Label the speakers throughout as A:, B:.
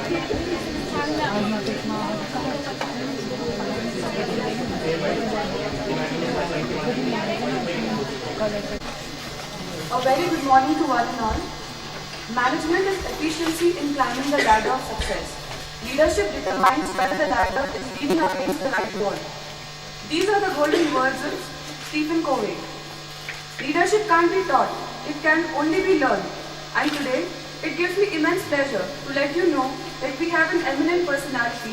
A: A very good morning to one and all. Management is efficiency in climbing the ladder of success. Leadership determines whether the ladder is leaning against the right wall. These are the golden words of Stephen Covey. Leadership can't be taught, it can only be learned. And today, it gives me immense pleasure to let you know that we have an eminent personality,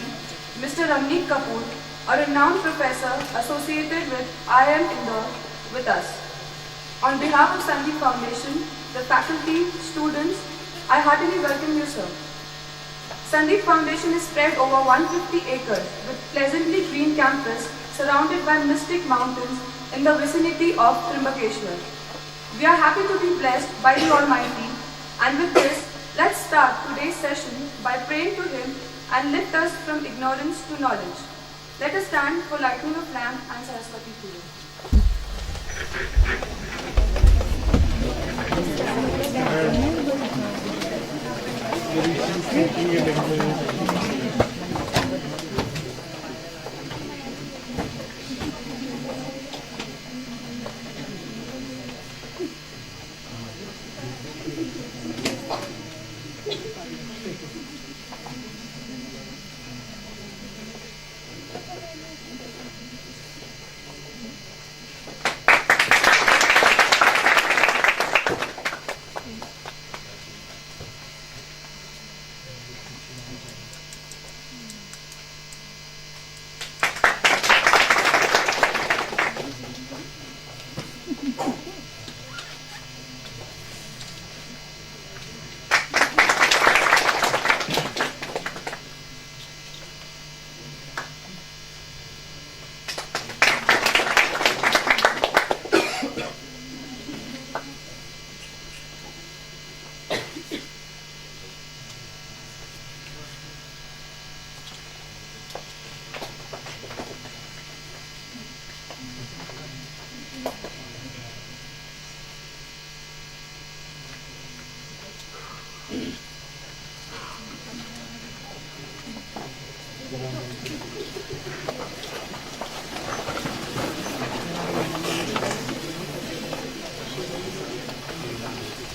A: Mr. Ramneek Kapoor, a renowned professor associated with IIM Indore, with us. On behalf of Sandeep Foundation, the faculty, students, I heartily welcome you, sir. Sandeep Foundation is spread over 150 acres with pleasantly green campus surrounded by mystic mountains in the vicinity of Trimbakeshwar. We are happy to be blessed by the Almighty, and with this, let's start today's session by praying to Him and lift us from ignorance to knowledge. Let us stand for lighting of lamp and Saraswati Puja.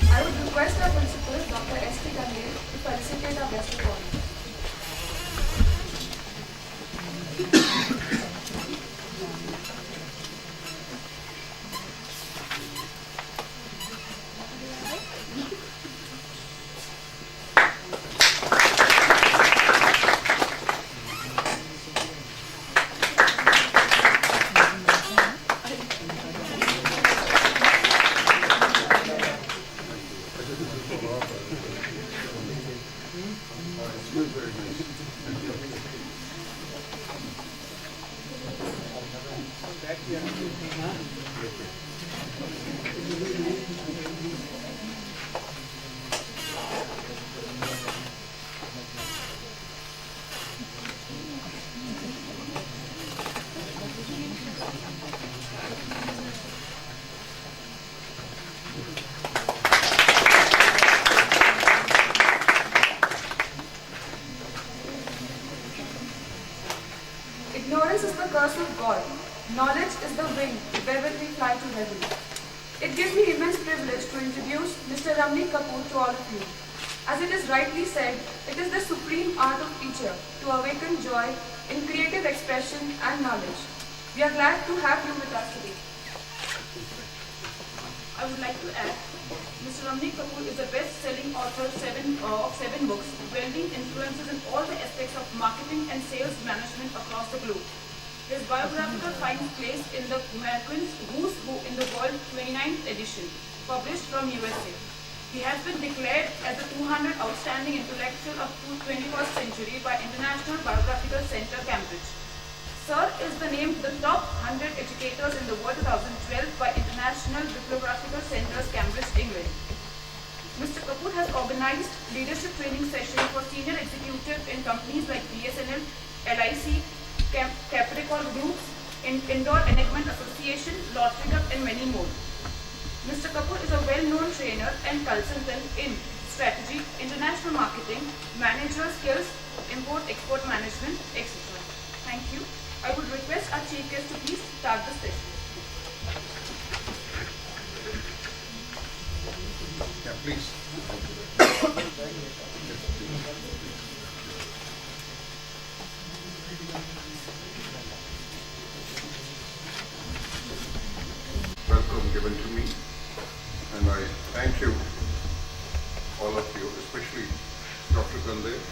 A: I would request our principal, Dr. S.T. Gange, to felicitate our guest of honor. Ignorance is the curse of God. Knowledge is the wing wherewith we fly to heaven. It gives me immense privilege to introduce Mr. Ramneek Kapoor to all of you. As it is rightly said, it is the supreme art of teacher to awaken joy in creative expression and knowledge. We are glad to have you with us today.
B: I would like to add, Mr. Ramneek Kapoor is a best-selling author of seven books, wielding influences in all the aspects of marketing and sales management across the globe. His biographical finds place in the American's Who's Who in the World 29th edition, published from USA. He has been declared as the 200 outstanding intellectual of the 21st century by International Biographical Center, Cambridge. Sir is the named the top 100 educators in the world 2012 by International Bibliographical Centers, Cambridge, England. Mr. Kapoor has organized leadership training sessions for senior executives in companies like BSNL, LIC, Capricorn Groups, Indoor Enactment Association, Lottery Club, and many more. Mr. Kapoor is a well-known trainer and consultant in strategy, international marketing, manager skills, import-export management, etc. Thank you. I would request our chief guest to please start the session.
C: Yeah, please. Welcome given to me, and I thank you, all of you, especially Dr. Sandeep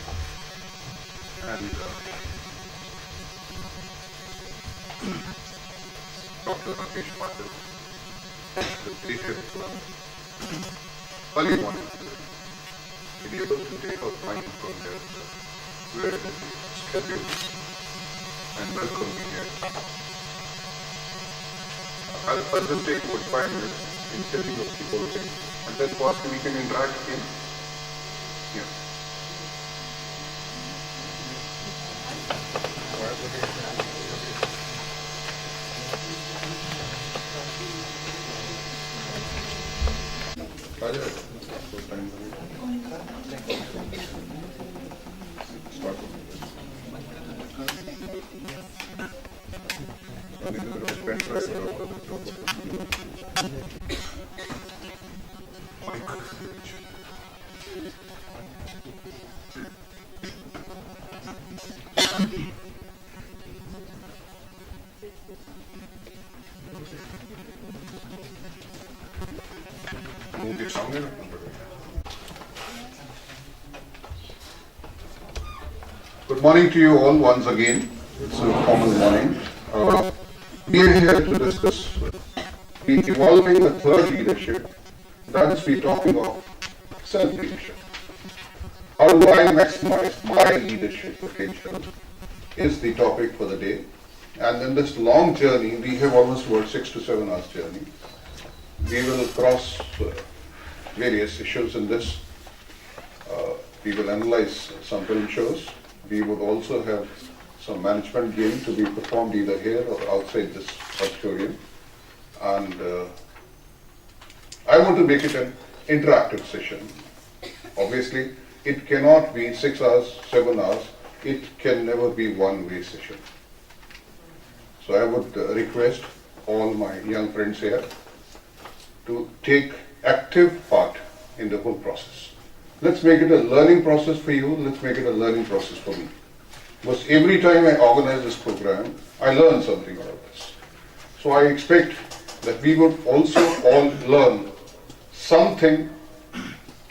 C: and Dr. Rakesh Patil, the leadership early morning to be able to take out time from their very schedule and welcome me here. I'll just take about 5 minutes in setting up the whole thing, and then possibly we can interact in here. Good morning to you all once again. It's a formal morning. We are here to discuss the evolving the third leadership. That's we talking of self-leadership. How do I maximize my leadership potential is the topic for the day. And in this long journey, we have almost about 6 to 7 hours journey. We will cross various issues in this. We will analyze some film shows. We would also have some management game to be performed either here or outside this auditorium. And I want to make it an interactive session. Obviously, it cannot be 6 hours, 7 hours. It can never be one-way session. So I would request all my young friends here to take active part in the whole process. Let's make it a learning process for you. Let's make it a learning process for me. Because every time I organize this program, I learn something out of this. So I expect that we would also all learn something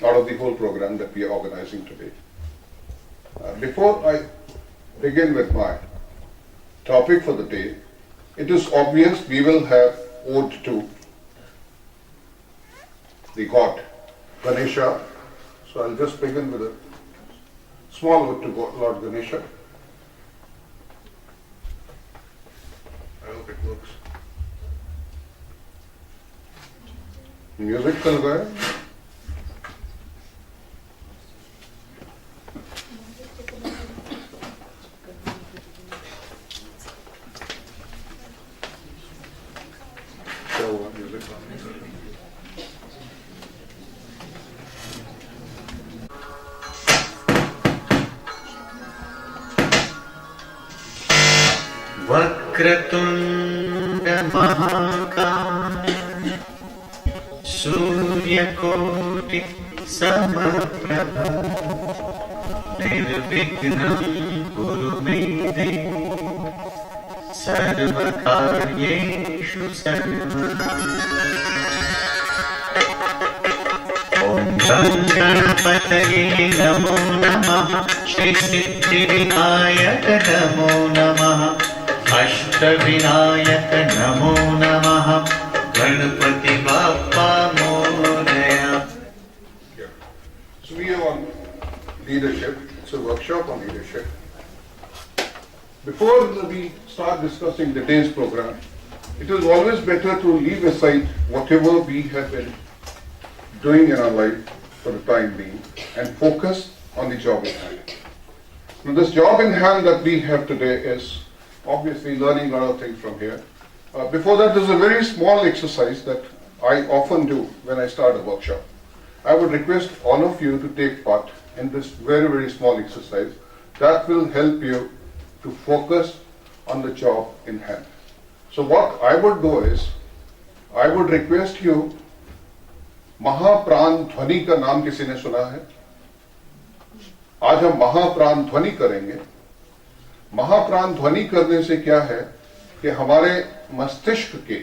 C: out of the whole program that we are organizing today. Before I begin with my topic for the day, it is obvious we will have ode to the god Ganesha. So I'll just begin with a small ode to Lord Ganesha. I hope it works. Music चल रहा है? क्या हुआ music?
D: Vakratunda महाकाय सूर्यकोटि समप्रभ निर्विघ्नं कुरु मे देव सर्वकार्येषु सर्वदा। ॐ गणपतये नमो नमः श्री सिद्धिविनायक नमो नमः अष्टविनायक नमो नमः Ganpati Bappa Morya.
C: So we are on leadership. It's a workshop on leadership. Before we start discussing the day's program, it is always better to leave aside whatever we have been doing in our life for the time being and focus on the job in hand. Now this job in hand that we have today is obviously learning a lot of things from here. Before that, there's a very small exercise that I often do when I start a workshop. I would request all of you to take part in this very, very small exercise that will help you to focus on the job in hand. So what I would do is, I would request you, महाप्राण ध्वनि का नाम किसी ने सुना है? आज हम महाप्राण ध्वनि करेंगे। महाप्राण ध्वनि करने से क्या है कि हमारे मस्तिष्क के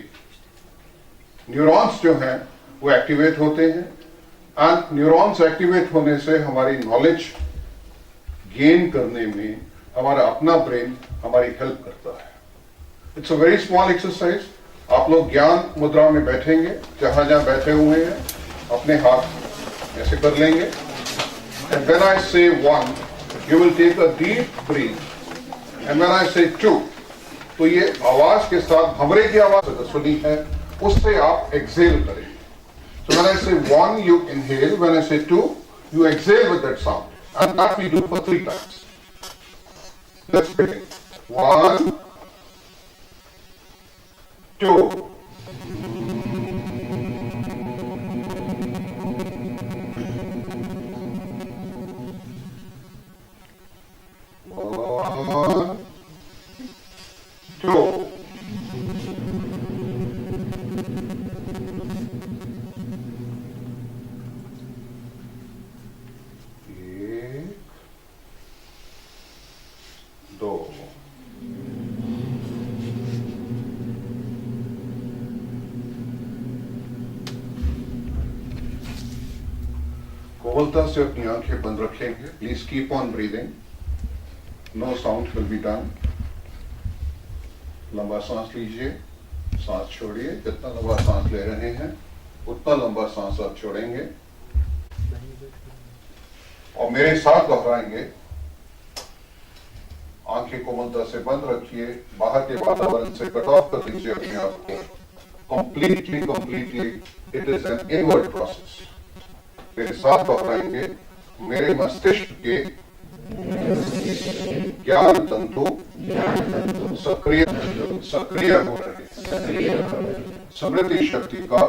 C: न्यूरॉन्स जो हैं वो एक्टिवेट होते हैं, एंड न्यूरॉन्स एक्टिवेट होने से हमारी नॉलेज गेन करने में हमारा अपना ब्रेन हमारी हेल्प करता है। It's a very small exercise. आप लोग ज्ञान मुद्रा में बैठेंगे, जहां जहां बैठे हुए हैं अपने हाथ ऐसे कर लेंगे, and when I say 1 you will take a deep breath, and when I say 2 तो ये आवाज के साथ भंवरे की आवाज सुनी है उससे आप एक्सेल करें। So when I say 1, you inhale. When I say 2, you exhale with that sound. And that we do for 3 times. Let's begin. 1, 2. One, 2. कोमलता से अपनी आंखें बंद रखेंगे। Please keep on breathing, no sound will be done. लंबा सांस लीजिए, सांस छोड़िए। जितना लंबा सांस ले रहे हैं उतना लंबा सांस आप छोड़ेंगे, और मेरे साथ दोहराएंगे। आंखें कोमलता से बंद रखिए, बाहर के वातावरण से कट ऑफ कर दीजिए अपने आप को completely. It is an inward process. मेरे साथ दोहराएंगे। मेरे मस्तिष्क के ज्ञान तंतु सक्रिय हो रहे हैं। स्मृति शक्ति का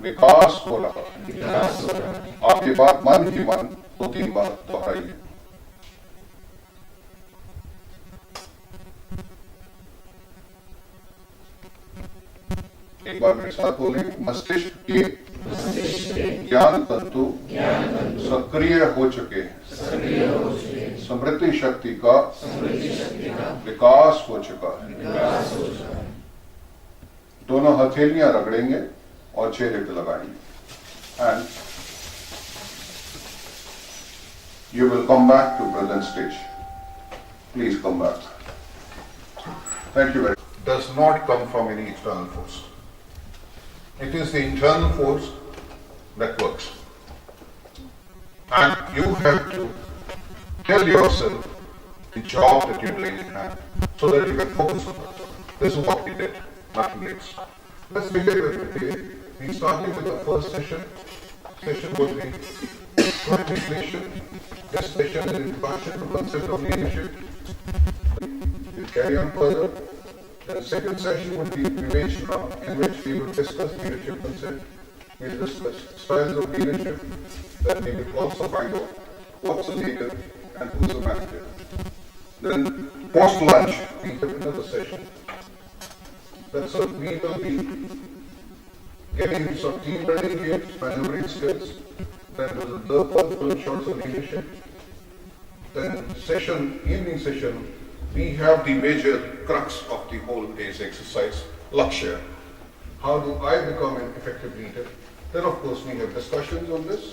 C: विकास हो रहा है। आपके बाद मन की मन 2-3 बार दोहराइए। एक बार मेरे साथ बोलें। मस्तिष्क के ज्ञान तंतु सक्रिय हो चुके हैं। स्मृति शक्ति का विकास हो चुका है। दोनों हथेलियां रगड़ेंगे और चेहरे पे लगाएंगे, and you will come back to present stage. Please come back. Thank you very much. Does not come from any external force. It is the internal force that works. And you have to tell yourself the job that you're doing in hand so that you can focus on it. This is what we did, nothing else. Let's begin with the day. We started with the first session. Session would be contemplation. This session is introduction to the concept of leadership. We carry on further. The second session would be Viveshna, in which we would discuss leadership concept. We will discuss styles of leadership. Then we will also find out what's a leader and who's a manager. Then post-lunch, we have another session. That's what we will be getting some team building games, maneuvering skills. Then there will be the third shots of leadership. Then evening session, we have the major crux of the whole day's exercise, Lakshya. How do I become an effective leader? Then of course we have discussions on this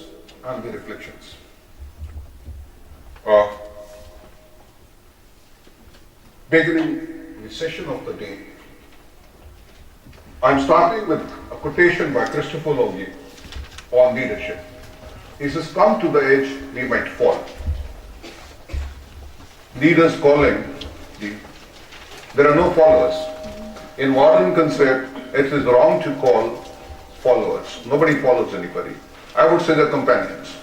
C: and the reflections. Beginning the session of the day, I'm starting with a quotation by Christopher Logie on leadership. He says, "Come to the edge, we might fall. Leaders calling, there are no followers. In modern concept, it is wrong to call followers. Nobody follows anybody. I would say they're companions.